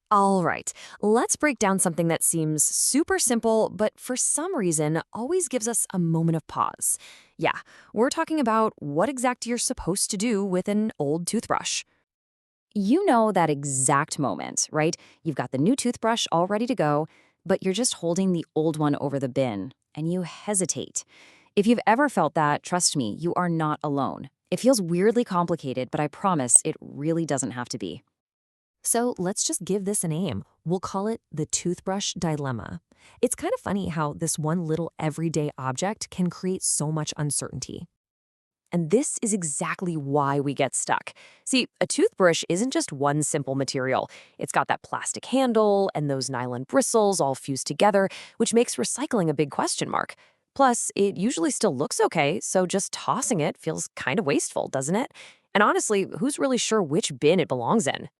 All right, let's break down something that seems super simple, but for some reason always gives us a moment of pause. Yeah, we're talking about what exactly you're supposed to do with an old toothbrush. You know that exact moment, right? You've got the new toothbrush all ready to go, but you're just holding the old one over the bin, and you hesitate. If you've ever felt that, trust me, you are not alone. It feels weirdly complicated, but I promise it really doesn't have to be. So let's just give this a name. We'll call it the toothbrush dilemma. It's kind of funny how this one little everyday object can create so much uncertainty. And this is exactly why we get stuck. See, a toothbrush isn't just one simple material. It's got that plastic handle and those nylon bristles all fused together, which makes recycling a big question mark. Plus, it usually still looks okay, so just tossing it feels kind of wasteful, doesn't it? And honestly, who's really sure which bin it belongs in?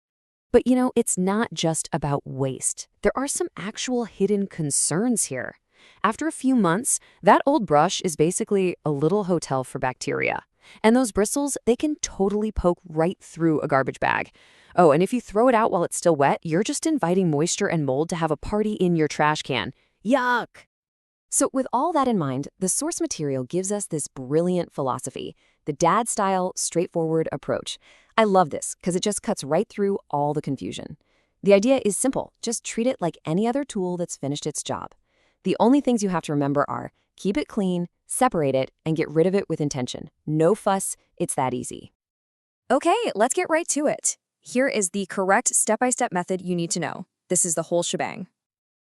But it's not just about waste. There are some actual hidden concerns here. After a few months, that old brush is basically a little hotel for bacteria. And those bristles, they can totally poke right through a garbage bag. Oh, and if you throw it out while it's still wet, you're just inviting moisture and mold to have a party in your trash can. Yuck! So with all that in mind, the source material gives us this brilliant philosophy, the dad-style, straightforward approach. I love this because it just cuts right through all the confusion. The idea is simple. Just treat it like any other tool that's finished its job. The only things you have to remember are keep it clean, separate it, and get rid of it with intention. No fuss, it's that easy. Okay, let's get right to it. Here is the correct step-by-step method you need to know. This is the whole shebang.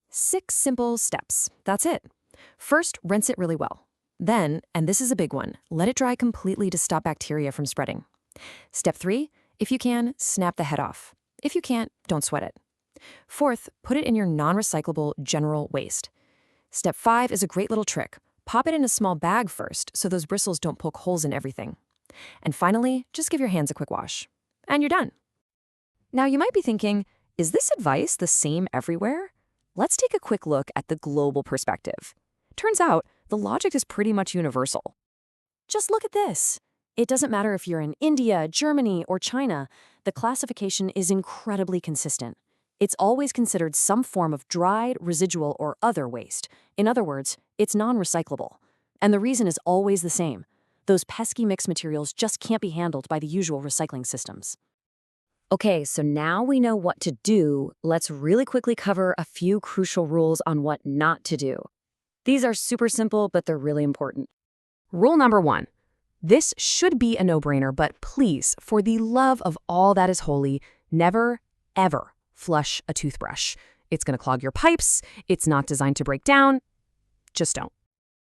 6 simple steps. That's it. First, rinse it really well. Then, and this is a big one, let it dry completely to stop bacteria from spreading. Step 3, if you can, snap the head off. If you can't, don't sweat it. Fourth, put it in your non-recyclable general waste. Step 5 is a great little trick. Pop it in a small bag first so those bristles don't poke holes in everything. And finally, just give your hands a quick wash. And you're done. Now you might be thinking, is this advice the same everywhere? Let's take a quick look at the global perspective. Turns out, the logic is pretty much universal. Just look at this. It doesn't matter if you're in India, Germany, or China, the classification is incredibly consistent. It's always considered some form of dried, residual, or other waste. In other words, it's non-recyclable. And the reason is always the same. Those pesky mixed materials just can't be handled by the usual recycling systems. Okay, so now we know what to do, let's really quickly cover a few crucial rules on what not to do. These are super simple, but they're really important. Rule number 1. This should be a no-brainer, but please, for the love of all that is holy, never, ever flush a toothbrush. It's going to clog your pipes. It's not designed to break down. Just don't.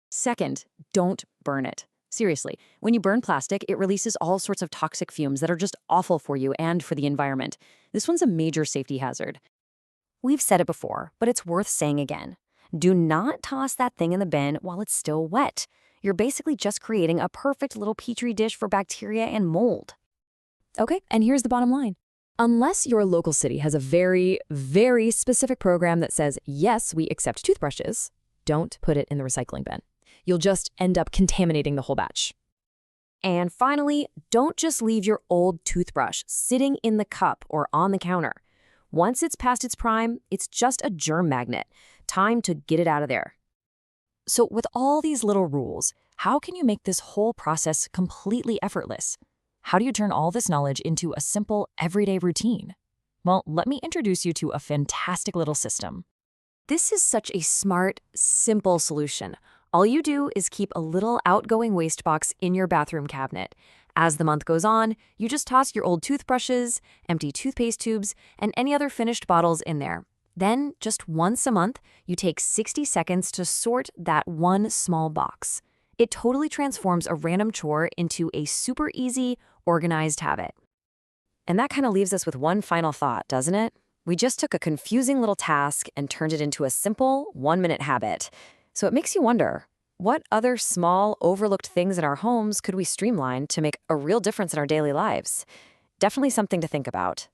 Second, don't burn it. Seriously, when you burn plastic, it releases all sorts of toxic fumes that are just awful for you and for the environment. This one's a major safety hazard. We've said it before, but it's worth saying again. Do not toss that thing in the bin while it's still wet. You're basically just creating a perfect little petri dish for bacteria and mold. Okay, and here's the bottom line. Unless your local city has a very, very specific program that says, yes, we accept toothbrushes, don't put it in the recycling bin. You'll just end up contaminating the whole batch. And finally, don't just leave your old toothbrush sitting in the cup or on the counter. Once it's past its prime, it's just a germ magnet. Time to get it out of there. So with all these little rules, how can you make this whole process completely effortless? How do you turn all this knowledge into a simple, everyday routine? Well, let me introduce you to a fantastic little system. This is such a smart, simple solution. All you do is keep a little outgoing waste box in your bathroom cabinet. As the month goes on, you just toss your old toothbrushes, empty toothpaste tubes, and any other finished bottles in there. Then, just once a month, you take 60 seconds to sort that one small box. It totally transforms a random chore into a super easy, organized habit. And that kind of leaves us with one final thought, doesn't it? We just took a confusing little task and turned it into a simple, one-minute habit. So it makes you wonder, what other small, overlooked things in our homes could we streamline to make a real difference in our daily lives? Definitely something to think about.